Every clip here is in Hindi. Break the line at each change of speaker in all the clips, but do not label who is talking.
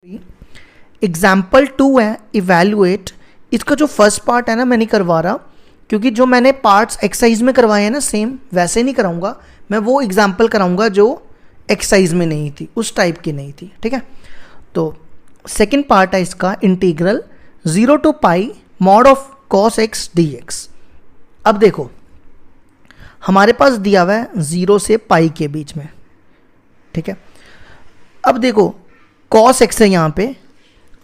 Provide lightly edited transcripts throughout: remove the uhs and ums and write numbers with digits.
एग्जाम्पल 2 है इवेल्युएट। इसका जो फर्स्ट पार्ट है ना मैं नहीं करवा रहा, क्योंकि जो मैंने पार्ट्स एक्सरसाइज में करवाए हैं ना सेम वैसे नहीं कराऊंगा मैं, वो एग्जाम्पल कराऊंगा जो एक्सरसाइज में नहीं थी, उस टाइप की नहीं थी। ठीक है, तो सेकंड पार्ट है इसका integral 0 to pi mod of cos x dx। अब देखो हमारे पास दिया हुआ है 0 से पाई के बीच में। ठीक है, अब देखो cos x है यहाँ पे,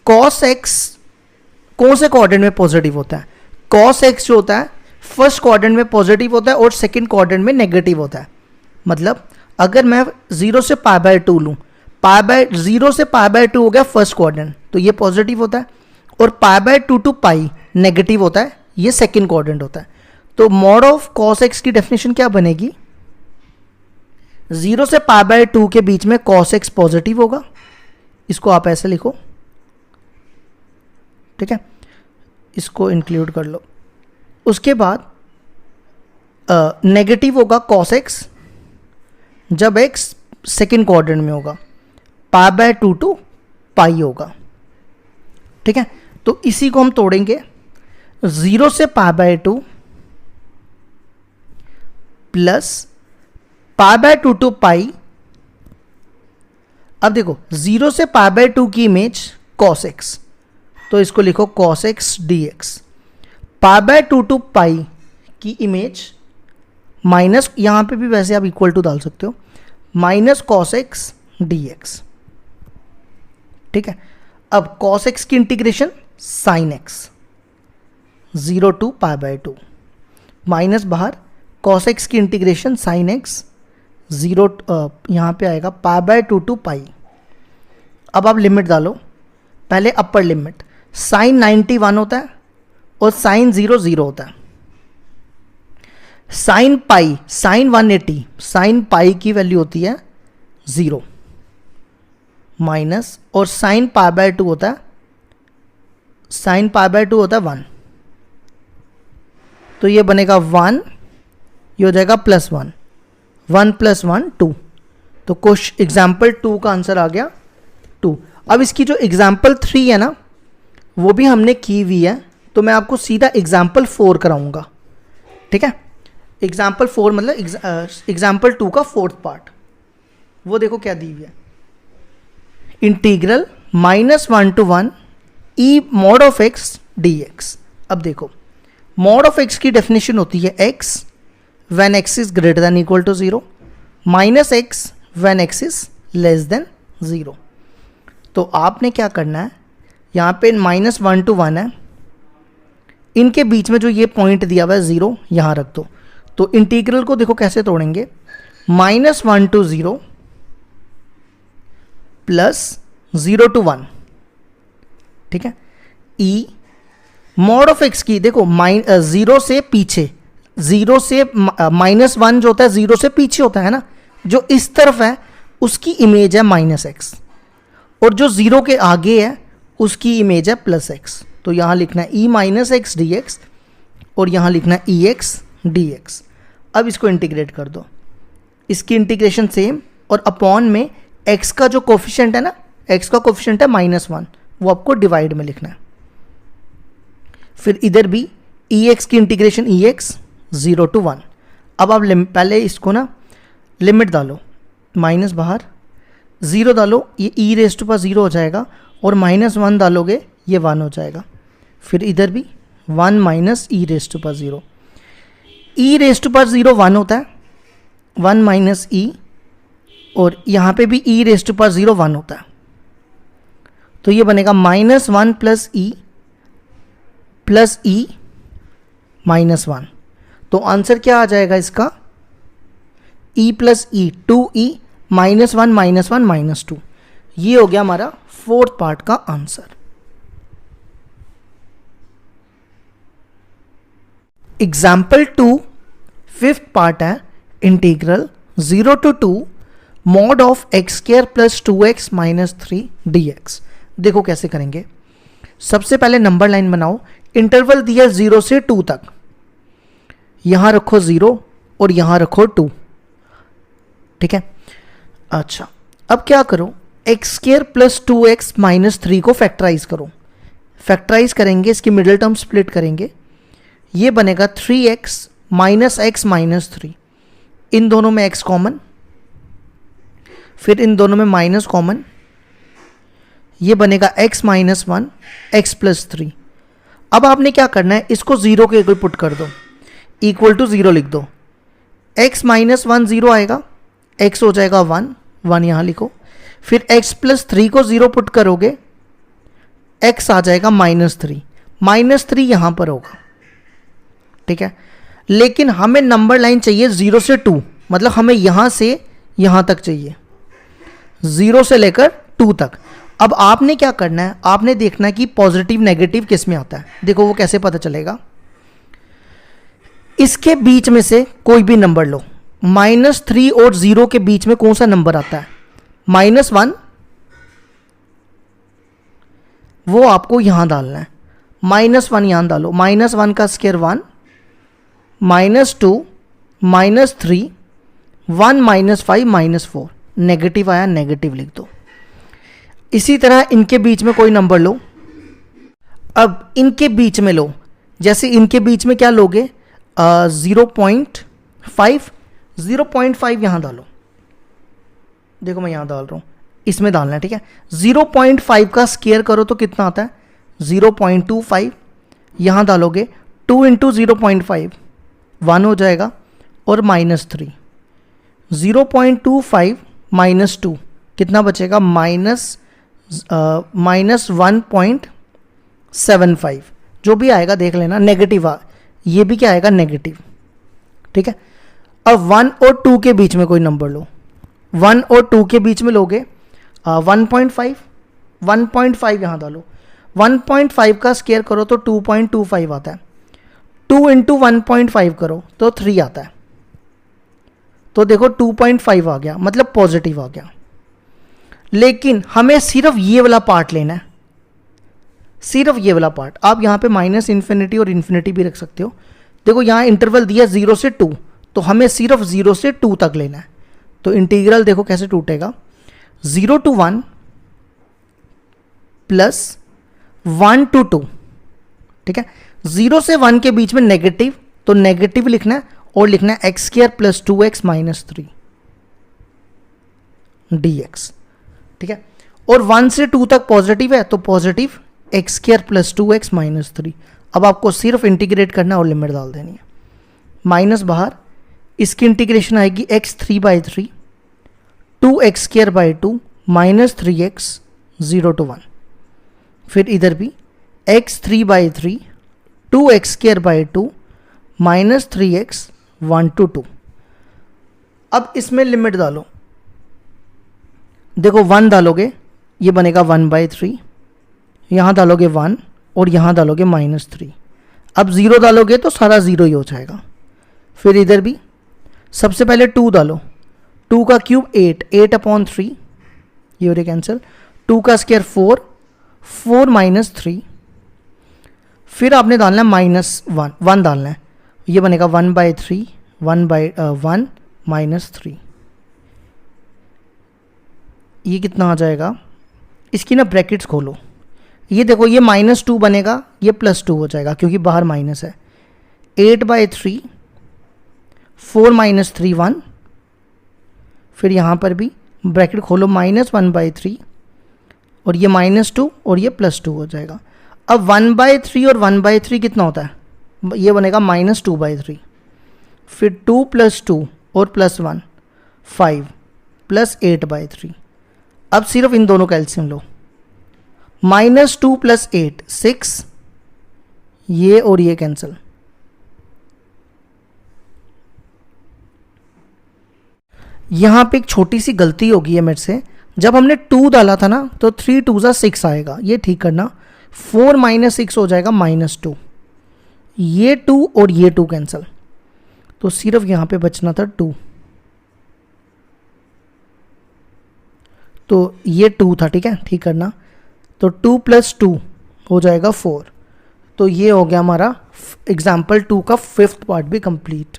cos x कौन से क्वाड्रेंट में पॉजिटिव होता है? cos x जो होता है फर्स्ट क्वाड्रेंट में पॉजिटिव होता है और सेकंड क्वाड्रेंट में नेगेटिव होता है। मतलब अगर मैं 0 से π/2 लूँ, 0 से π/2 हो गया फर्स्ट क्वाड्रेंट, तो ये पॉजिटिव होता है, और π/2 to पाई नेगेटिव होता है, ये सेकंड क्वाड्रेंट होता है। तो मॉड ऑफ cos x की डेफिनेशन क्या बनेगी? 0 से π/2 के बीच में cos x पॉजिटिव होगा, इसको आप ऐसे लिखो। ठीक है, इसको इंक्लूड कर लो। उसके बाद नेगेटिव होगा cos x जब x सेकेंड क्वाड्रेंट में होगा, π/2 to पाई होगा। ठीक है, तो इसी को हम तोड़ेंगे। 0 से π/2 प्लस π/2 to पाई। अब देखो 0 से π/2 की इमेज cos x, तो इसको लिखो cos x dx। π/2 to पाई की इमेज माइनस, यहां पे भी वैसे आप इक्वल टू डाल सकते हो, माइनस cos x dx। ठीक है, अब cos x की integration sin x 0 to π/2 minus बाहर cos x की इंटीग्रेशन sin x 0 यहाँ पे आएगा π/2 to पाई। अब आप लिमिट डालो, पहले अपर लिमिट sin 90 1 होता है और sin 0 0 होता है। sin पाई sin 180 sin पाई की वैल्यू होती है 0 माइनस, और sin π/2 होता है, sin π/2 होता है 1, तो ये बनेगा 1, ये हो जाएगा +1, 1 + 1 2। तो क्वेश्चन एग्जाम्पल 2 का आंसर आ गया 2। अब इसकी जो एग्जाम्पल 3 है ना वो भी हमने की हुई है, तो मैं आपको सीधा एग्जाम्पल 4 कराऊंगा। ठीक है, एग्जाम्पल 4 मतलब एग्जाम्पल 2 का फोर्थ पार्ट। वो देखो क्या दी हुई है, integral -1 to 1 e mod of x dx। अब देखो mod of x की डेफिनेशन होती है x when x is greater than equal to 0 minus x when x is less than 0। तो आपने क्या करना है, यहाँ पे -1 to 1 है, इनके बीच में जो ये पॉइंट दिया हुआ है 0 यहाँ रख दो। तो इंटीग्रल को देखो कैसे तोड़ेंगे, -1 to 0 प्लस 0 to 1। ठीक है, e मॉड ऑफ x की देखो 0 से पीछे, 0 से -1 जो होता है 0 से पीछे होता है ना, जो इस तरफ है उसकी इमेज है -x, और जो 0 के आगे है उसकी इमेज है +x। तो यहाँ लिखना है e - x dx और यहाँ लिखना है ex dx। अब इसको इंटीग्रेट कर दो, इसकी इंटीग्रेशन सेम, और अपॉन में x का जो कोफिशिएंट है ना, x का कोफिशिएंट है -1, वो आपको डिवाइड में लिखना है। फिर इधर भी ex की इंटीग्रेशन ex 0 to 1। अब आप पहले इसको ना लिमिट डालो, माइनस बाहर 0 डालो, ये e⁻0 हो जाएगा, और -1 डालोगे ये 1 हो जाएगा। फिर इधर भी 1 - e⁻0, e⁻0 1 होता है, 1 - e, और यहाँ पे भी e⁻0 1 होता है, तो ये बनेगा -1 + e प्लस e -1। तो आंसर क्या आ जाएगा इसका, e + e 2e -1 -2। ये हो गया हमारा फोर्थ पार्ट का आंसर। एग्जाम्पल 2 फिफ्थ पार्ट है integral 0 to 2 mod of x² + 2x - 3 dx। देखो कैसे करेंगे, सबसे पहले नंबर लाइन बनाओ, इंटरवल दिया 0 से 2 तक, यहां रखो 0 और यहां रखो 2। ठीक है, अच्छा अब क्या करो, x square plus 2x minus 3 को फैक्टराइज करो। फैक्टराइज करेंगे, इसकी मिडिल टर्म स्प्लिट करेंगे, ये बनेगा 3x माइनस एक्स माइनस 3। इन दोनों में x कॉमन, फिर इन दोनों में माइनस कॉमन, ये बनेगा x माइनस 1 एक्स प्लस 3। अब आपने क्या करना है, इसको 0 के इक्वल पुट कर दो, इक्वल टू 0 लिख दो। x माइनस 1 0 आएगा, x हो जाएगा 1, 1 यहाँ लिखो। फिर x प्लस 3 को 0 पुट करोगे, x आ जाएगा माइनस 3, माइनस 3 यहाँ पर होगा, ठीक है। लेकिन हमें नंबर लाइन चाहिए 0 से 2, मतलब हमें यहाँ से यहाँ तक चाहिए, 0 से लेकर 2 तक। अब आपने क्या करना है, आपने देखना है कि पॉजिटिव नेगेटिव किस में आता है। देखो वो कैसे पता चलेगा, इसके बीच में से कोई भी नंबर लो, माइनस 3 और 0 के बीच में कौन सा नंबर आता है, माइनस 1, वो आपको यहां डालना है, माइनस 1 यहां डालो, माइनस 1 का square 1, minus 2, minus 3, 1 minus 5 minus 4, negative आया, नेगेटिव लिख दो। इसी तरह इनके बीच में कोई नंबर लो, अब इनके बीच में लो, जैसे इनके बीच में क्या लोगे, 0.5, 0.5 यहाँ डालो, देखो मैं यहाँ डाल रहा हूँ, इसमें डालना है, ठीक है। 0.5 का स्क्वायर करो तो कितना आता है, 0.25, यहाँ डालोगे 2 इंटू 0.5, 1 हो जाएगा, और माइनस 3, 0.25 माइनस 2 कितना बचेगा, माइनस 1.75, जो भी आएगा देख लेना, नेगेटिव ये भी क्या आएगा, नेगेटिव, ठीक है। अब 1 और 2 के बीच में कोई नंबर लो, 1 और 2 के बीच में लोगे 1.5, 1.5 यहाँ डालो, 1.5 का स्क्वायर करो तो 2.25 आता है, 2 इंटू 1.5 करो तो 3 आता है, तो देखो 2.5 आ गया, मतलब पॉजिटिव आ गया। लेकिन हमें सिर्फ ये वाला पार्ट लेना है, सिर्फ ये वाला पार्ट। आप यहाँ पे माइनस इन्फिनिटी और इन्फिनिटी भी रख सकते हो। देखो यहाँ इंटरवल दिया 0 से 2, तो हमें सिर्फ 0 से 2 तक लेना है। तो इंटीग्रल देखो कैसे टूटेगा, 0 to 1 प्लस 1 to 2, ठीक है। 0 से 1 के बीच में नेगेटिव, तो नेगेटिव लिखना है, और लिखना है x square plus 2x minus 3 dx, ठीक है। और 1 से 2 तक पॉजिटिव है, तो positive x square plus 2x minus 3। अब आपको सिर्फ इंटीग्रेट करना और लिमिट डाल देनी है, माइनस बाहर, इसकी इंटीग्रेशन आएगी x 3/3, 2x square by 2 minus 3x 0 to 1। फिर इधर भी x 3/3, 2x square by 2 minus 3x 1 to 2। अब इसमें लिमिट डालो, देखो 1 डालोगे ये बनेगा 1/3, यहाँ डालोगे 1 और यहाँ डालोगे माइनस 3। अब 0 डालोगे तो सारा 0 ही हो जाएगा। फिर इधर भी सबसे पहले 2 डालो, 2 का क्यूब 8, 8/3, ये हो रही कैंसिल, 2 का स्क्वायर 4, 4 माइनस 3। फिर आपने डालना है माइनस 1 डालना है, ये बनेगा 1/3, 1 माइनस 3। ये कितना आ जाएगा, इसकी ना ब्रैकेट्स खोलो, ये देखो ये -2 बनेगा, ये +2 हो जाएगा क्योंकि बाहर माइनस है। 8/3, 4 माइनस 3 1, फिर यहाँ पर भी ब्रैकेट खोलो -1/3, और ये -2 और ये +2 हो जाएगा। अब 1/3 और 1/3 कितना होता है, ये बनेगा -2/3, फिर 2 + 2 और +1 5 + 8/3। अब सिर्फ इन दोनों का एलसीएम लो, -2 + 8 6, ये और ये कैंसिल। यहाँ पे एक छोटी सी गलती होगी है मेरे से, जब हमने 2 डाला था ना तो 3 2 6 आएगा, ये ठीक करना। 4 - 6 हो जाएगा -2, ये 2 और ये 2 कैंसिल, तो सिर्फ यहाँ पे बचना था 2, तो ये 2 था, ठीक है, ठीक करना। तो 2 + 2 हो जाएगा 4, तो ये हो गया हमारा एग्जाम्पल 2 का 5th पार्ट भी कंप्लीट।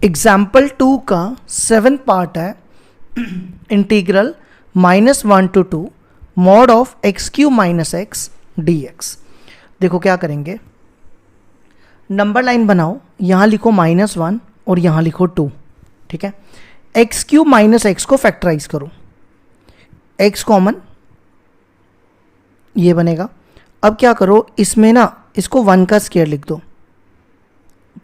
एग्जाम्पल 2 का 7th पार्ट है integral -1 to 2 mod of x Q minus x D x. देखो क्या करेंगे, नंबर लाइन बनाओ, यहाँ लिखो -1 और यहाँ लिखो 2, ठीक है। एक्स क्यू माइनस एक्स को फैक्टराइज करो, एक्स कॉमन ये बनेगा। अब क्या करो, इसमें ना इसको 1 का स्क्वायर लिख दो,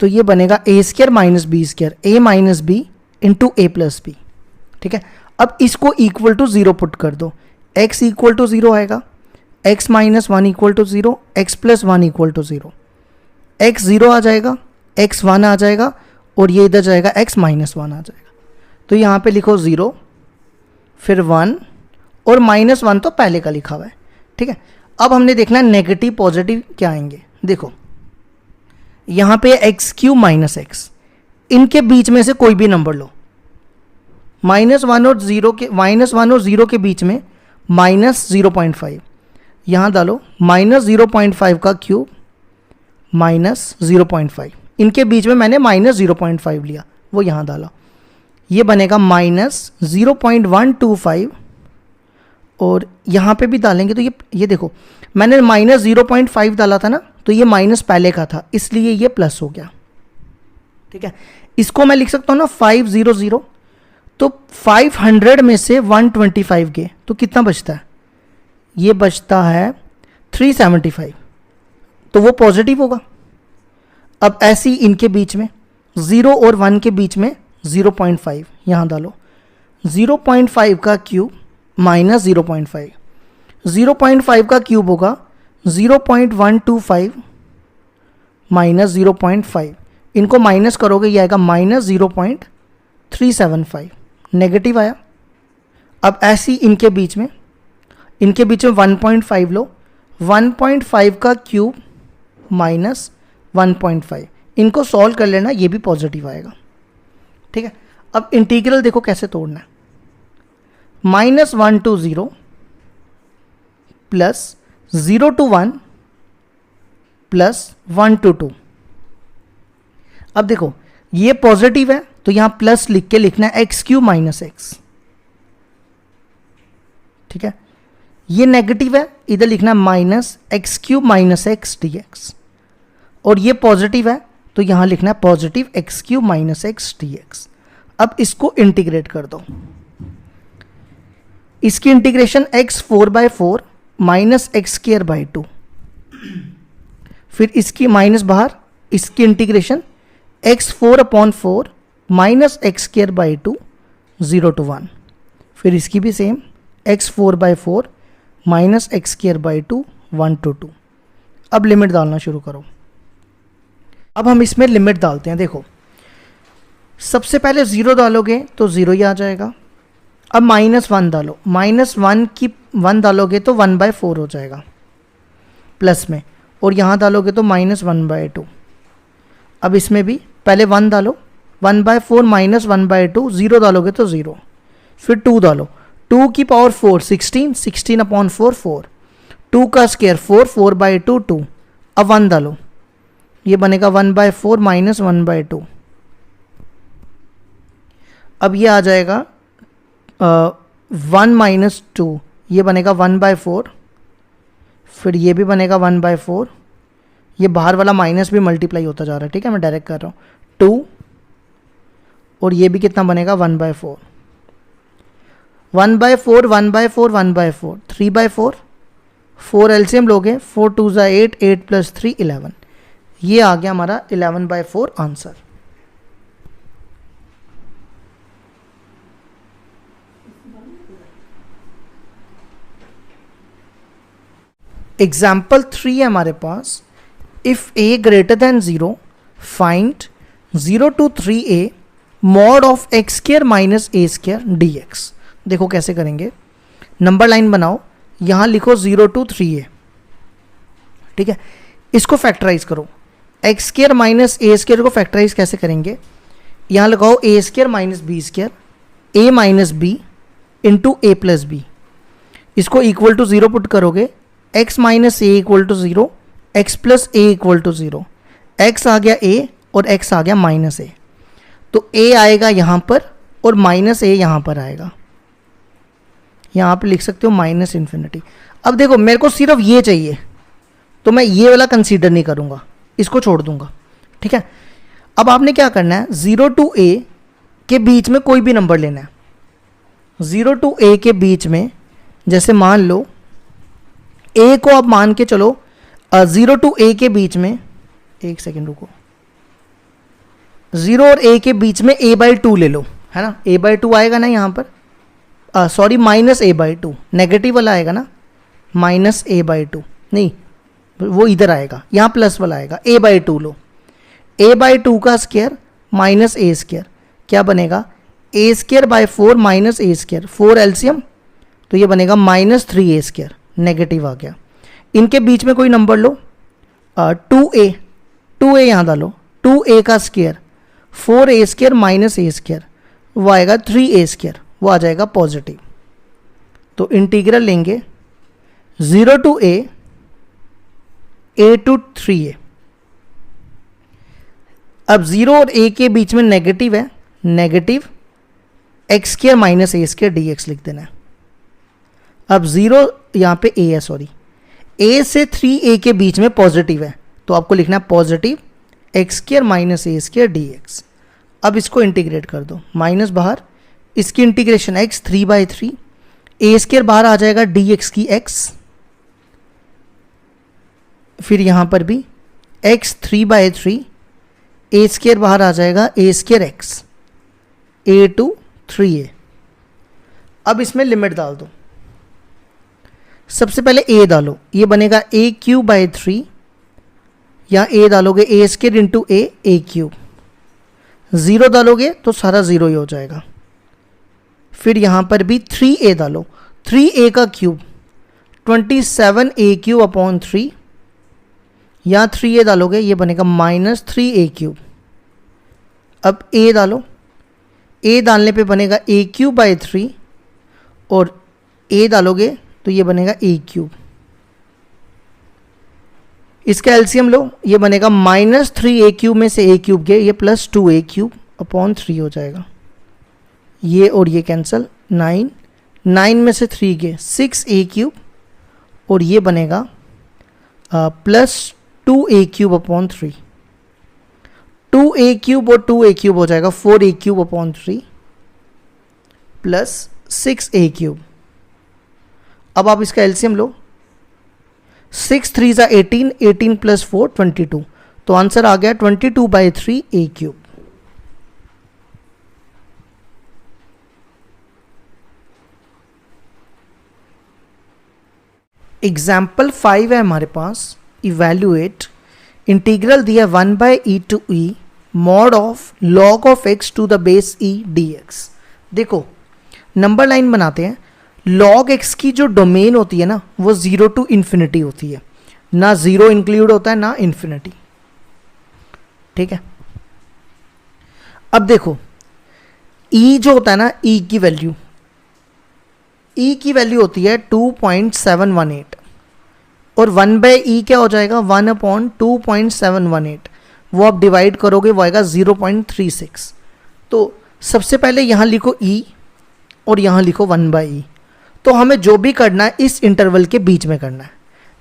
तो ये बनेगा ए square minus b square, a minus b into a plus B, ठीक है। अब इसको इक्वल टू 0 पुट कर दो, x इक्वल टू 0 आएगा, x minus 1 equal to 0, x plus 1 equal to 0, x 0 आ जाएगा, x 1 आ जाएगा और ये इधर जाएगा x माइनस 1 आ जाएगा। तो यहाँ पे लिखो 0 फिर 1 और -1 तो पहले का लिखा हुआ है, ठीक है। अब हमने देखना है नेगेटिव पॉजिटिव क्या आएंगे। देखो यहाँ पे एक्स क्यू माइनस एक्स, इनके बीच में से कोई भी नंबर लो, -1 और 0 के बीच में -0.5 यहाँ डालो, -0.5 का क्यूब -0.5, इनके बीच में मैंने -0.5 लिया, वो यहाँ डाला, ये बनेगा -0.125 और यहाँ पे भी डालेंगे तो ये देखो मैंने -0.5 डाला था ना, तो ये माइनस पहले का था इसलिए ये प्लस हो गया, ठीक है। इसको मैं लिख सकता हूँ ना 500, तो 500 में से 125 गए तो कितना बचता है, ये बचता है 375, तो वो पॉजिटिव होगा। अब ऐसे ही इनके बीच में 0 और 1 के बीच में 0.5 यहाँ डालो, 0.5 का क्यूब -0.5, 0.5 का क्यूब होगा 0.125 -0.5, इनको माइनस करोगे ये आएगा -0.375, नेगेटिव आया। अब ऐसी इनके बीच में 1.5 लो, 1.5 का क्यूब -1.5, इनको सॉल्व कर लेना, ये भी पॉजिटिव आएगा, ठीक है। अब इंटीग्रल देखो कैसे तोड़ना है, -1 to 0 plus 0 to 1 plus 1 to 2। अब देखो ये पॉजिटिव है तो यहां प्लस लिख के लिखना है एक्स क्यू माइनस एक्स, ठीक है। ये नेगेटिव है, इधर लिखना minus x Q minus x D x, और ये पॉजिटिव है तो यहां लिखना है positive x Q minus x D x. अब इसको इंटीग्रेट कर दो, इसकी integration x 4/4 minus x square by 2, फिर इसकी माइनस बाहर, इसकी integration x 4/4 minus x square by 2 0 to 1, फिर इसकी भी same x 4/4 minus x square by 2 1 to 2। अब लिमिट डालना शुरू करो। अब हम इसमें लिमिट डालते हैं, देखो सबसे पहले 0 डालोगे तो 0 ही आ जाएगा। अब -1 डालो, -1 डालोगे तो 1/4 हो जाएगा प्लस में, और यहाँ डालोगे तो -1/2। अब इसमें भी पहले 1 डालो, 1/4 माइनस 1/2, 0 डालोगे तो 0, फिर 2 डालो, 2 की पावर 4 16, 16/4 4, 2 का स्क्वायर 4, 4/2 2। अब 1 डालो, ये बनेगा 1/4 माइनस 1/2। अब ये आ जाएगा 1 माइनस 2, ये बनेगा 1/4, फिर ये भी बनेगा 1/4, ये बाहर वाला माइनस भी मल्टीप्लाई होता जा रहा है, ठीक है, मैं डायरेक्ट कर रहा हूँ 2, और ये भी कितना बनेगा 1/4, 1/4 1/4 1/4 3/4, 4 एलसीएम लोगे, 4 2 8, 8 प्लस 3 11, ये आ गया हमारा 11/4 आंसर। एग्जाम्पल 3 है हमारे पास, if a greater than 0 find 0 to 3a mod of x square minus a square d x. देखो कैसे करेंगे, नंबर लाइन बनाओ, यहाँ लिखो 0 to 3a, ठीक है। इसको फैक्टराइज करो, x square minus a square को फैक्टराइज कैसे करेंगे, यहाँ लगाओ a square minus b square, a minus b into a plus b, इसको इक्वल टू 0 पुट करोगे, x minus a equal to 0, x plus a equal to 0, x आ गया a और x आ गया -a। तो a आएगा यहाँ पर और माइनस a यहाँ पर आएगा, यहाँ पे लिख सकते हो माइनस इन्फिनिटी। अब देखो मेरे को सिर्फ ये चाहिए तो मैं ये वाला कंसीडर नहीं करूँगा, इसको छोड़ दूंगा, ठीक है। अब आपने क्या करना है, 0 to a के बीच में कोई भी नंबर लेना है। 0 to a के बीच में जैसे मान लो a को आप मान के चलो 0 to a के बीच में, एक सेकेंड रुको, 0 और a के बीच में a/2 ले लो, है ना। a/2 आएगा ना यहाँ पर, सॉरी माइनस a/2, नेगेटिव वाला आएगा ना, माइनस a/2 नहीं, वो इधर आएगा, यहाँ प्लस वाला आएगा, a/2 लो। a/2 का स्क्वायर माइनस a स्क्वायर, क्या बनेगा, a²/4 माइनस a², 4 एलसीएम, तो ये बनेगा माइनस 3a², नेगेटिव आ गया। इनके बीच में कोई नंबर लो, 2a यहाँ डालो, 2a का स्क्वायर 4a² माइनस a², वो आएगा 3a², वो आ जाएगा पॉजिटिव। तो इंटीग्रल लेंगे 0 to a to 3a। अब 0 और a के बीच में नेगेटिव है, negative x² minus a² dx लिख देना है। अब 0 यहाँ पे a है, सॉरी a से 3a के बीच में पॉजिटिव है, तो आपको लिखना है positive x² minus a² dx। अब इसको इंटीग्रेट कर दो, माइनस बाहर, इसकी इंटीग्रेशन x 3/3, a² बाहर आ जाएगा dx की x, फिर यहाँ पर भी x 3/3, a² बाहर आ जाएगा a² x, a to 3a। अब इसमें लिमिट डाल दो, सबसे पहले a डालो, ये बनेगा a³ या a डालोगे a² इंटू a³ 0 डालोगे तो सारा 0 ही हो जाएगा। फिर यहाँ पर भी 3a डालो, 3a का क्यूब 27a³ 3, या 3a डालोगे ये बनेगा माइनस 3a³। अब a डालो, a डालने पे बनेगा a³ और a डालोगे तो ये बनेगा a³। इसका एलसीएम लो, ये बनेगा माइनस 3a³ में से a³ गए, ये प्लस 2a³ 3 हो जाएगा, ये और ये कैंसिल, 9 में से 3 गए 6a³ और ये बनेगा प्लस 2a³ 3, 2a³ और 2a³ हो जाएगा 4a³ 3 प्लस 6a³। अब आप इसका एलसीएम लो, 6 3 ज़ा 18, 18 प्लस 4 22, तो आंसर आ गया 22/3 a³। एग्जाम्पल 5 है हमारे पास, इवेल्युएट, इंटीग्रल दिया 1/e to e mod of log of x to the base e dx। देखो नंबर लाइन बनाते हैं, log x की जो डोमेन होती है ना वो 0 to इन्फिनिटी होती है, ना 0 इंक्लूड होता है ना इन्फिनिटी, ठीक है। अब देखो e जो होता है ना, e की वैल्यू होती है 2.718 और 1/e क्या हो जाएगा, 1/2.718, वो आप डिवाइड करोगे वो आएगा 0.36। तो सबसे पहले यहाँ लिखो e और यहाँ लिखो 1/e। तो हमें जो भी करना है इस इंटरवल के बीच में करना है,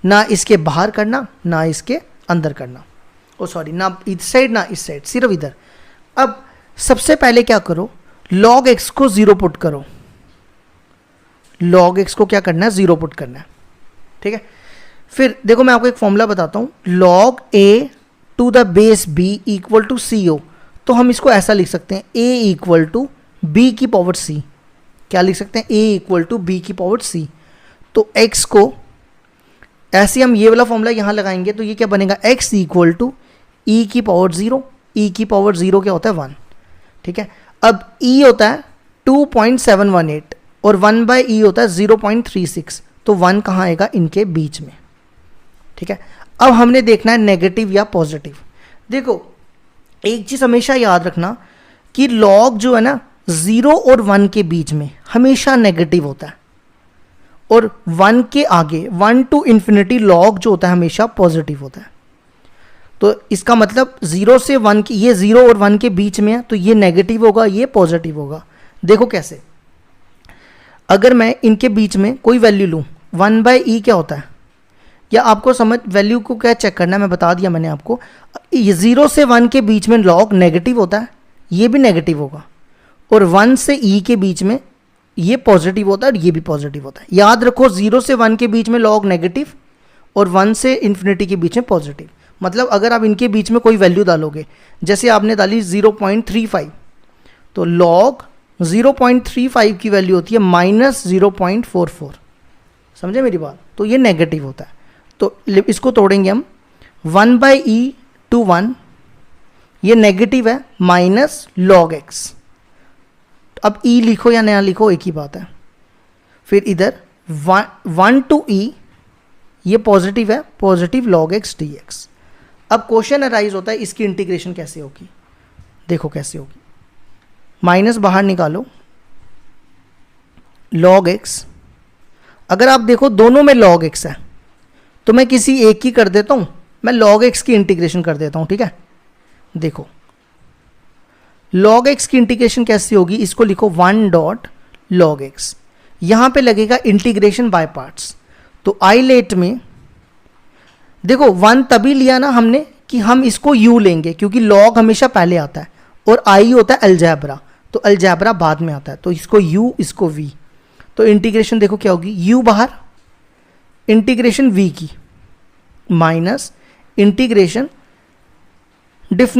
ना इसके बाहर करना ना इसके अंदर करना, ओ सॉरी ना इस साइड ना इस साइड, सिर्फ इधर। अब सबसे पहले क्या करो, log x को 0 पुट करो, log x को क्या करना है 0 पुट करना है, ठीक है। फिर देखो मैं आपको एक फॉर्मूला बताता हूँ, log a to the base b equal to co, तो हम इसको ऐसा लिख सकते हैं a इक्वल टू b की पावर c, क्या लिख सकते हैं a इक्वल टू b की पावर c। तो x को ऐसे हम ये वाला फॉर्मूला यहाँ लगाएंगे तो ये क्या बनेगा, x इक्वल टू e की पावर 0, e की पावर 0 क्या होता है 1, ठीक है। अब e होता है 2.718 और 1/e होता है 0.36, तो 1 कहाँ आएगा, इनके बीच में, ठीक है। अब हमने देखना है नेगेटिव या पॉजिटिव। देखो एक चीज़ हमेशा याद रखना कि log जो है ना 0 और 1 के बीच में हमेशा नेगेटिव होता है, और 1 के आगे 1 to इन्फिनिटी log जो होता है हमेशा पॉजिटिव होता है। तो इसका मतलब 0 से 1 की, ये 0 और 1 के बीच में है तो ये नेगेटिव होगा, ये पॉजिटिव होगा। देखो कैसे, अगर मैं इनके बीच में कोई वैल्यू लूँ, 1/e क्या होता है, या आपको समझ वैल्यू को क्या चेक करना है, मैं बता दिया मैंने आपको। ये 0 से 1 के बीच में लॉग नेगेटिव होता है, ये भी नेगेटिव होगा, और 1 से e के बीच में ये पॉजिटिव होता है और ये भी पॉजिटिव होता है। याद रखो 0 से 1 के बीच में लॉग नेगेटिव और 1 से इन्फिनिटी के बीच में पॉजिटिव। मतलब अगर आप इनके बीच में कोई वैल्यू डालोगे, जैसे आपने डाली 0.35, तो लॉग 0.35 की वैल्यू होती है -0.44। समझे मेरी बात? तो ये नेगेटिव होता है। तो इसको तोड़ेंगे हम, 1/e to 1, ये नेगेटिव है, माइनस लॉग एक्स। अब e लिखो या नया लिखो एक ही बात है। फिर इधर 1 to e, ये पॉजिटिव है, positive log x D x. अब क्वेश्चन अराइज होता है इसकी इंटीग्रेशन कैसे होगी। देखो कैसे होगी, माइनस बाहर निकालो, लॉग एक्स, अगर आप देखो दोनों में लॉग एक्स है तो मैं किसी एक की कर देता हूं, मैं लॉग एक्स की इंटीग्रेशन कर देता हूं, ठीक है। देखो लॉग एक्स की इंटीग्रेशन कैसी होगी, इसको लिखो 1 डॉट लॉग एक्स, यहां पे लगेगा इंटीग्रेशन बाय पार्ट्स। तो आइलेट में देखो 1 तभी लिया ना हमने कि हम इसको u लेंगे, क्योंकि लॉग हमेशा पहले आता है और i होता है अलजेब्रा, तो अलजेब्रा बाद में आता है, तो इसको u इसको v। तो इंटीग्रेशन देखो क्या होगी, u बाहर, इंटीग्रेशन v की, माइनस इंटीग्रेशन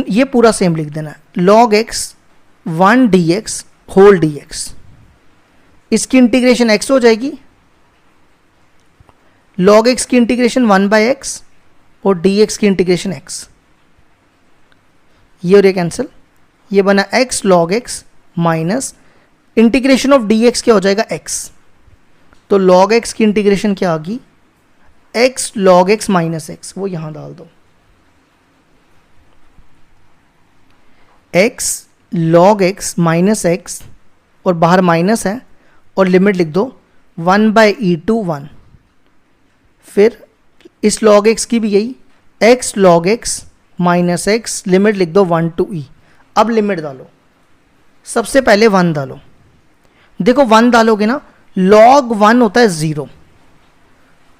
ये पूरा सेम लिख देना है, log x 1 dx whole dx। इसकी इंटीग्रेशन x हो जाएगी, log x की इंटीग्रेशन 1/x और dx की इंटीग्रेशन x, ये और ये कैंसिल, ये बना x log x minus integration of dx क्या हो जाएगा x। तो log x की इंटीग्रेशन क्या आ गई, x log x minus x, वो यहां डाल दो, x log x minus x, और बाहर माइनस है, और लिमिट लिख दो 1/e to 1। फिर इस log x की भी यही, x log x minus x, limit लिख दो 1 to e। अब लिमिट डालो, सबसे पहले 1 डालो, देखो 1 डालोगे ना, log 1 होता है 0,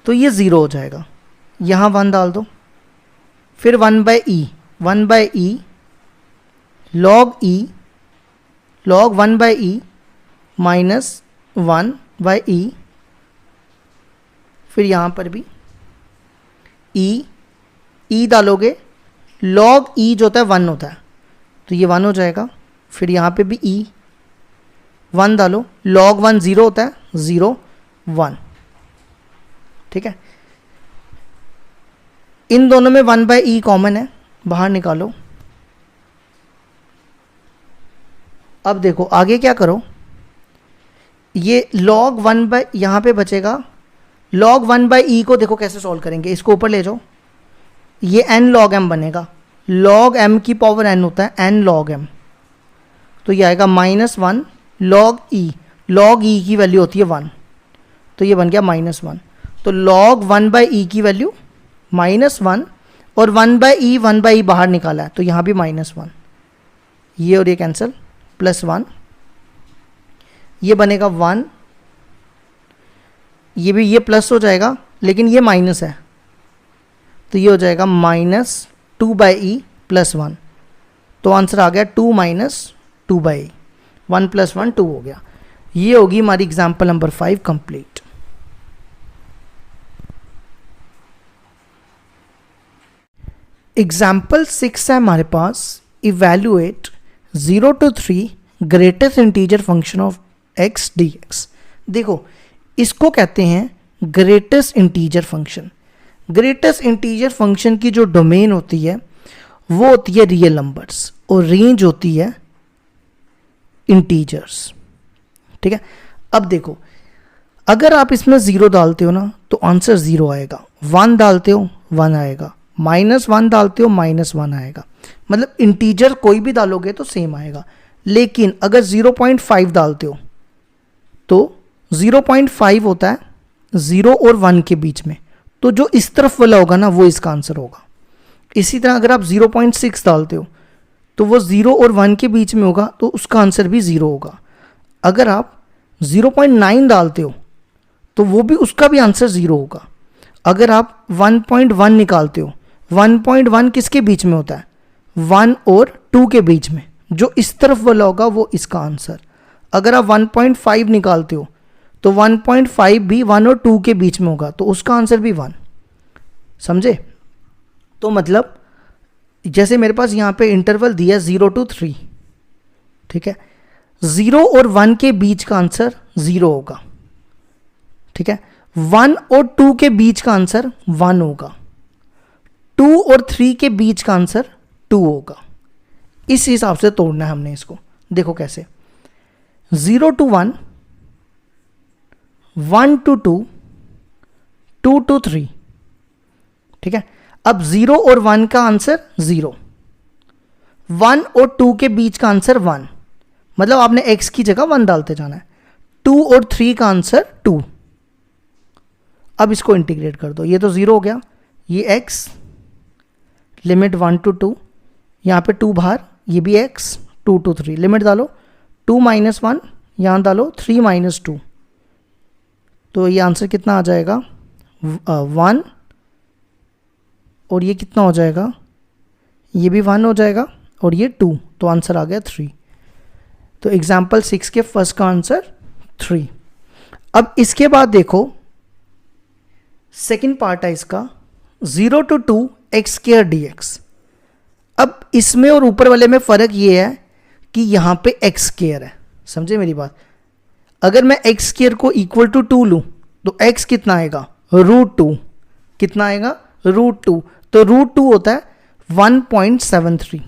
तो ये 0 हो जाएगा, यहाँ 1 डाल दो। फिर 1/e log e, log 1/e minus 1/e, फिर यहाँ पर भी e डालोगे, log e जो होता है 1 होता है, तो ये 1 हो जाएगा। फिर यहाँ पे भी e 1 डालो, log 1 0 होता है, 0 1, ठीक है। इन दोनों में 1/e कॉमन है, बाहर निकालो। अब देखो आगे क्या करो, ये log 1 यहाँ पे बचेगा, log 1/e को देखो कैसे सॉल्व करेंगे, इसको ऊपर ले जाओ, ये n log m बनेगा, log m की पावर n होता है, n log m, तो ये आएगा -1 log e की वैल्यू होती है 1, तो ये बन गया -1। तो log 1/e की वैल्यू -1, और 1/e बाहर निकाला है, तो यहाँ भी -1, ये और ये कैंसिल, +1, ये बनेगा 1, ये भी, ये प्लस हो जाएगा लेकिन ये माइनस है, तो ये हो जाएगा -2/e +1, तो आंसर आ गया 2 - 2/e, 1 + 1 2 हो गया। ये होगी हमारी एग्जाम्पल नंबर 5 कंप्लीट। एग्जाम्पल 6 है हमारे पास, evaluate 0 to 3 greatest integer function of x dx। देखो इसको कहते हैं greatest integer function. Greatest integer function की जो डोमेन होती है वो होती है रियल नंबर्स, और रेंज होती है इंटीजर्स, ठीक है। अब देखो अगर आप इसमें 0 डालते हो ना तो आंसर 0 आएगा, 1 डालते हो 1 आएगा, -1 डालते हो -1 आएगा, मतलब इंटीजर कोई भी डालोगे तो सेम आएगा। लेकिन अगर 0.5 डालते हो तो 0.5 होता है 0 और 1 के बीच में, तो जो इस तरफ वाला होगा ना वो इसका आंसर होगा। इसी तरह अगर आप 0.6 डालते हो तो वो 0 और 1 के बीच में होगा, तो उसका आंसर भी 0 होगा। अगर आप 0.9 डालते हो तो वो भी, उसका भी आंसर 0 होगा। अगर आप 1.1 निकालते हो, 1.1 किसके बीच में होता है? 1 और 2 के बीच में, जो इस तरफ वाला होगा वो इसका आंसर। अगर आप 1.5 निकालते हो तो 1.5 भी 1 और 2 के बीच में होगा, तो उसका आंसर भी 1। समझे? तो मतलब जैसे मेरे पास यहाँ पे इंटरवल दिया 0 to 3, ठीक है, 0 और 1 के बीच का आंसर 0 होगा, ठीक है, 1 और 2 के बीच का आंसर 1 होगा, 2 और 3 के बीच का आंसर 2 होगा। इस हिसाब से तोड़ना है हमने इसको। देखो कैसे, 0 to 1, 1 to 2, 2 to 3, ठीक है। अब 0 और 1 का आंसर 0, 1 और 2 के बीच का आंसर 1, मतलब आपने x की जगह 1 डालते जाना है। 2 और 3 का आंसर 2। अब इसको इंटीग्रेट कर दो, ये तो 0 हो गया, ये x, लिमिट 1 to 2, यहाँ पे 2 बाहर, ये भी x, 2 to 3, लिमिट डालो 2 - 1, यहाँ डालो 3 - 2, तो ये आंसर कितना आ जाएगा? 1, और ये कितना हो जाएगा? ये भी 1 हो जाएगा, और ये 2, तो आंसर आ गया 3। तो एग्जाम्पल 6 के फर्स्ट का आंसर 3। अब इसके बाद देखो सेकंड पार्ट है इसका, 0 to 2 x² dx। अब इसमें और ऊपर वाले में फ़र्क ये है कि यहाँ पे x² है, समझे मेरी बात? अगर मैं x² को इक्वल टू 2 लूँ तो x कितना आएगा? √2। कितना आएगा? √2। तो √2 होता है 1.73,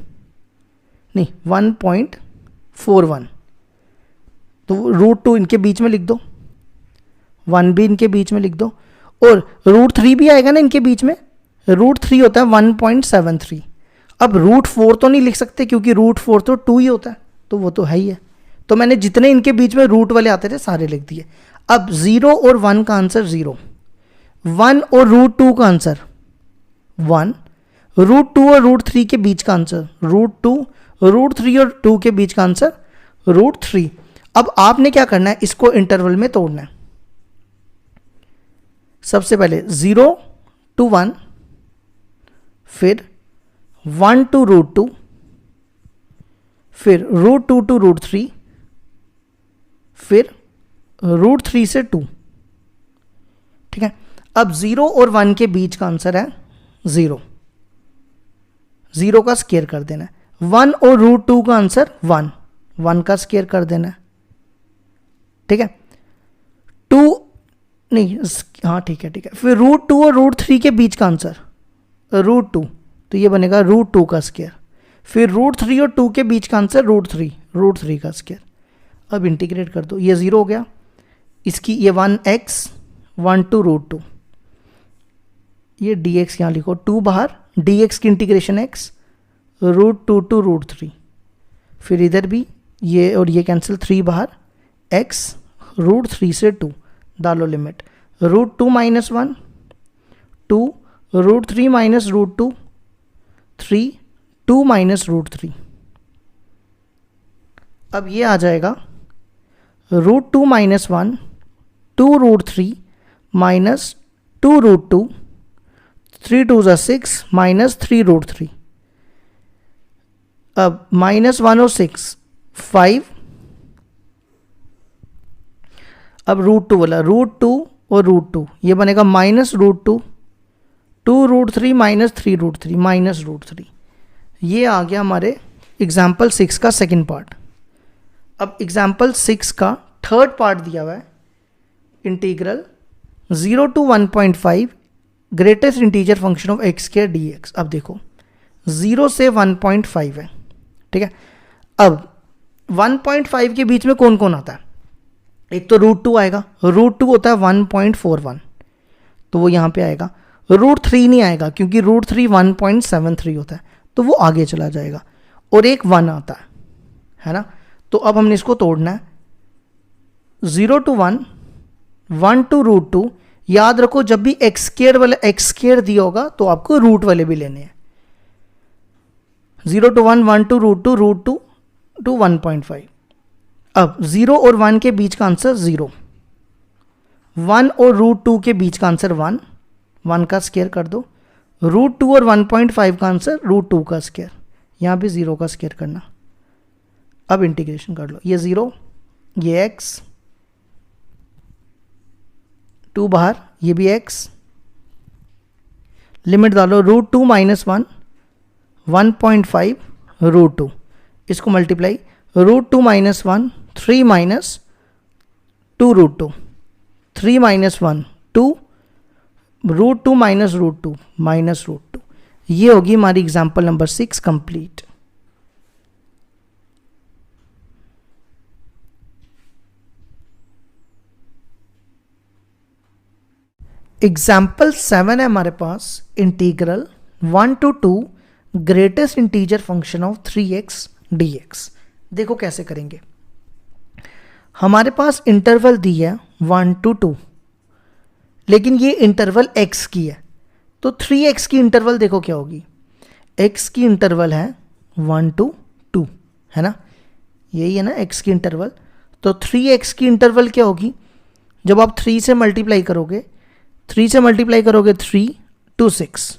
नहीं 1.41, तो √2 इनके बीच में लिख दो, 1 भी इनके बीच में लिख दो, और √3 भी आएगा ना इनके बीच में, √3 होता है 1.73। अब √4 तो नहीं लिख सकते क्योंकि √4 तो 2 ही होता है, तो वो तो है ही है, तो मैंने जितने इनके बीच में रूट वाले आते थे सारे लिख दिए। अब 0 और 1 का आंसर 0, 1 और √2 का आंसर 1, √2 और √3 के बीच का आंसर √2, √3 और 2 के बीच का आंसर √3। अब आपने क्या करना है, इसको इंटरवल में तोड़ना है। सबसे पहले 0 to 1, फिर 1 to √2, फिर √2 to √3, फिर √3 से 2, ठीक है। अब 0 और 1 के बीच का आंसर है 0, 0 का स्क्वायर कर देना है। 1 और √2 का आंसर 1, 1 का स्क्वायर कर देना है, ठीक है। 2 नहीं, हाँ ठीक है ठीक है, फिर √2 और √3 के बीच का आंसर √2, तो ये बनेगा √2 का स्क्वायर, फिर √3 और 2 के बीच का आंसर √3 का स्क्वायर। अब इंटीग्रेट कर दो, ये 0 हो गया, इसकी ये 1x, 1 to √2, ये dx यहाँ लिखो, 2 बाहर, dx की इंटीग्रेशन x, √2 to √3, फिर इधर भी ये और ये कैंसिल, 3 बाहर, x, √3 से 2 डालो लिमिट, √2 - 1, 2, √3 - √2, 3, 2 - √3। अब ये आ जाएगा √2 - 1, 2 √3 - 2 √2, 3 2 = 6 -3 √3। अब -1 और 6 5, अब √2 वाला, √2 और √2, ये बनेगा -√2, 2 √3 - 3 √3, -√3। ये आ गया हमारे एग्जाम्पल 6 का सेकंड पार्ट। अब एग्जाम्पल 6 का थर्ड पार्ट दिया हुआ है, integral 0 to 1.5 greatest integer function of x² dx। अब देखो 0 से 1.5 है, ठीक है। अब 1.5 के बीच में कौन कौन आता है? एक तो √2 आएगा, √2 होता है 1.41, तो वो यहाँ पे आएगा। √3 नहीं आएगा क्योंकि √3 1.73 होता है, तो वो आगे चला जाएगा, और एक 1 आता है ना। तो अब हमने इसको तोड़ना है, 0 to 1, 1 to √2। याद रखो जब भी x² वाला x² दिया होगा तो आपको रूट वाले भी लेने हैं, 0 to 1, 1 to रूट टू 1.5। अब 0 और 1 के बीच का आंसर 0, 1 और √2 के बीच का आंसर 1, 1 का स्क्वायर कर दो, √2 और 1.5 का आंसर √2 का स्क्वायर, यहाँ पे 0 का स्क्वायर करना। अब इंटीग्रेशन कर लो, ये 0, ये x, 2 बाहर, ये भी x, लिमिट डालो √2 - 1, 1.5 √2, इसको मल्टीप्लाई √2 - 1, 3 - 2 √2, 3 - 1 2, √2 - √2 -√2। ये होगी हमारी एग्जाम्पल नंबर 6 कंप्लीट। एग्जाम्पल 7 है हमारे पास, integral 1 to 2 greatest integer function of 3x dx। देखो कैसे करेंगे। हमारे पास इंटरवल दी है 1 to 2, लेकिन ये इंटरवल x की है, तो 3x की इंटरवल देखो क्या होगी। x की इंटरवल है 1 to 2, है ना, यही है ना x की इंटरवल। तो 3x की इंटरवल क्या होगी, जब आप 3 से मल्टीप्लाई करोगे, 3 से मल्टीप्लाई करोगे 3 to 6,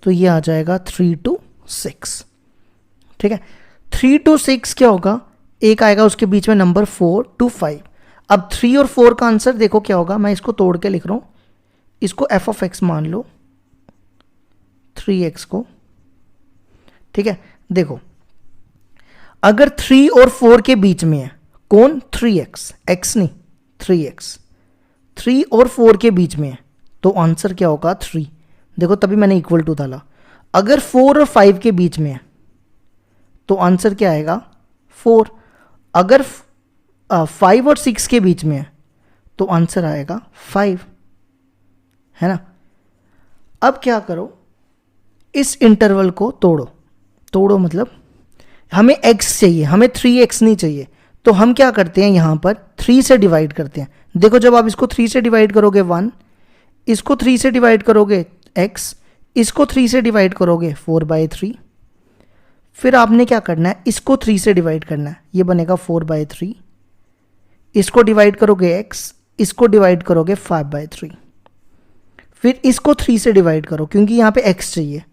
तो ये आ जाएगा 3 to 6। ठीक है, 3 to 6 क्या होगा, एक आएगा उसके बीच में नंबर 4 to 5। अब 3 और 4 का आंसर देखो क्या होगा, मैं इसको तोड़ के लिख रहा हूँ, इसको f of x मान लो, 3x को। ठीक है, देखो अगर 3 और 4 के बीच में है कौन, 3x, x नहीं 3x, 3 और 4 के बीच में है, तो आंसर क्या होगा 3। देखो तभी मैंने इक्वल टू डाला। अगर 4 और 5 के बीच में है तो आंसर क्या आएगा 4। अगर 5 और 6 के बीच में है तो आंसर आएगा 5, है ना। अब क्या करो, इस इंटरवल को तोड़ो, तोड़ो मतलब हमें x चाहिए, हमें 3x नहीं चाहिए, तो हम क्या करते हैं यहाँ पर 3 से डिवाइड करते हैं। देखो जब आप इसको 3 से डिवाइड करोगे 1, इसको 3 से डिवाइड करोगे x, इसको 3 से डिवाइड करोगे 4/3, फिर आपने क्या करना है, इसको 3 से डिवाइड करना है, ये बनेगा 4/3, इसको डिवाइड करोगे x, इसको डिवाइड करोगे 5/3, फिर इसको 3 से डिवाइड करो क्योंकि यहाँ पे x चाहिए,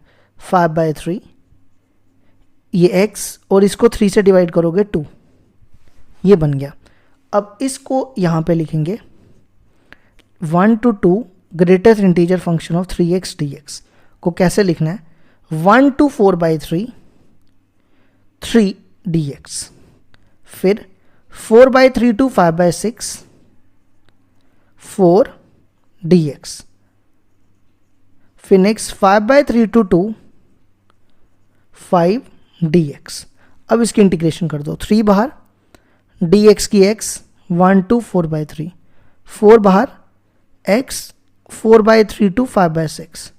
5/3, ये x, और इसको 3 से डिवाइड करोगे 2, ये बन गया। अब इसको यहाँ पे लिखेंगे 1 to 2 greatest integer function of 3x dx को कैसे लिखना है, 1 to 4/3 3 dx, फिर 4/3 to 5/6 4 dx, फिर नेक्स्ट 5/3 to 2 5 dx। अब इसकी इंटीग्रेशन कर दो, 3 बाहर, dx की x 1 to 4/3, 4 बाहर, x 4/3 to 5/6,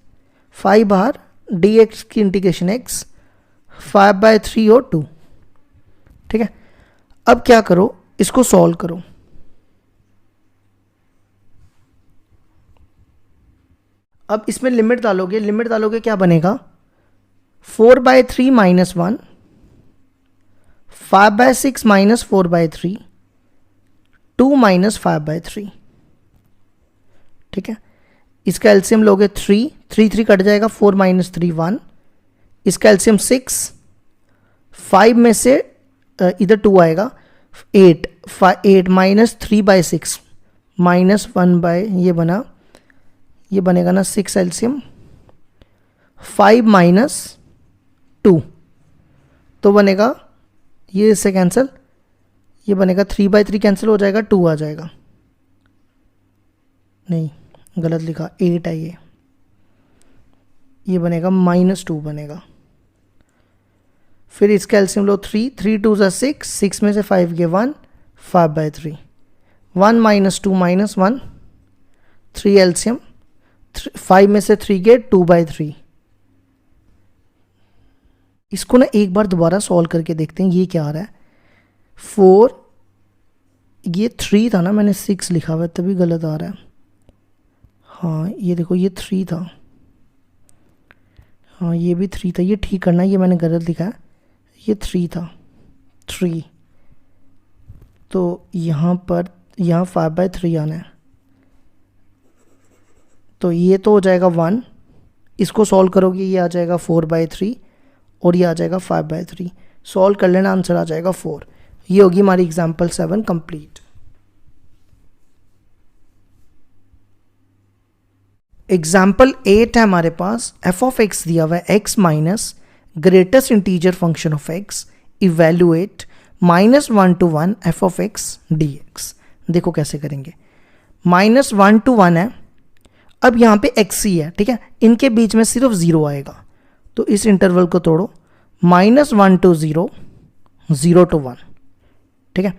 5 बाहर, dx की इंटीग्रेशन x 5/3 और 2। ठीक है, अब क्या करो, इसको सॉल्व करो। अब इसमें लिमिट डालोगे, लिमिट डालोगे क्या बनेगा, 4/3 - 1, 5/6 - 4/3, 2 - 5/3। ठीक है, इसका एलसीएम लोगे 3, 3 कट जाएगा, 4 - 3 1, इसका एलसीएम 6, 5 में से इधर 2 आएगा, 8 - 3/6 -1 ये बना, ये बनेगा ना 6 एलसीएम, 5 - 2 तो बनेगा, ये इससे कैंसिल, ये बनेगा 3/3 कैंसिल हो जाएगा, 2 आ जाएगा, नहीं गलत लिखा, 8 है ये बनेगा -2 बनेगा। फिर इसका एलसीएम लो 3, 3 2 6, 6 में से 5 गए 1, 5/3, 1 - 2 - 1, 3 एलसीएम, 5 में से 3 गए 2/3। इसको ना एक बार दोबारा सॉल्व करके देखते हैं ये क्या आ रहा है। 4, ये 3 था ना, मैंने 6 लिखा हुआ है तभी गलत आ रहा है। हाँ ये देखो ये 3 था, हाँ ये भी 3 था, ये ठीक करना है, ये मैंने गलत लिखा है, ये 3 था, 3। तो यहाँ पर यहाँ 5/3 आना है, तो ये तो हो जाएगा 1, इसको सॉल्व करोगे ये आ जाएगा 4/3 और ये आ जाएगा 5/3। सॉल्व कर लेना, आंसर आ जाएगा 4। ये होगी हमारी एग्जाम्पल 7 कंप्लीट। एग्जाम्पल 8 है हमारे पास, एफ ऑफ एक्स दिया हुआ है x minus greatest integer function of x, evaluate -1 to 1 F of x D x. देखो कैसे करेंगे, -1 to 1 है, अब यहाँ पे एक्स ही है, ठीक है, इनके बीच में सिर्फ 0 आएगा, तो इस इंटरवल को तोड़ो, -1 to 0, 0 to 1, ठीक है।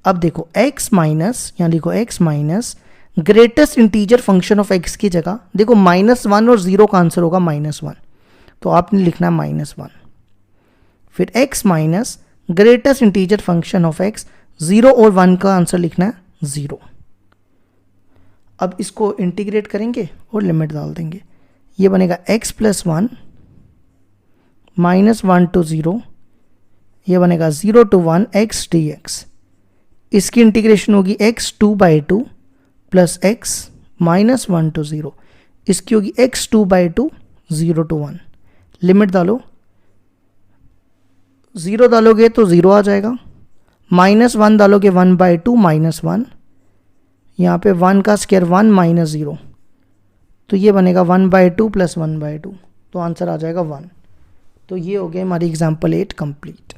अब देखो x माइनस, यहाँ लिखो x minus greatest integer function of x की जगह देखो -1 और 0 का आंसर होगा -1, तो आपने लिखना है -1। फिर x minus greatest integer function of x, 0 और 1 का आंसर लिखना है 0। अब इसको इंटीग्रेट करेंगे और लिमिट डाल देंगे, ये बनेगा x + 1 -1 to 0, ये बनेगा 0 to 1 x dx। इसकी इंटीग्रेशन होगी x 2/2 प्लस x -1 to 0, इसकी होगी x 2/2 0 to 1। लिमिट डालो, 0 डालोगे तो 0 आ जाएगा, -1 डालोगे 1/2 -1, यहाँ पे 1 का स्क्वायर 1 - 0, तो ये बनेगा 1/2 + 1/2, तो आंसर आ जाएगा 1। तो ये हो गया हमारी एग्जाम्पल 8 कंप्लीट।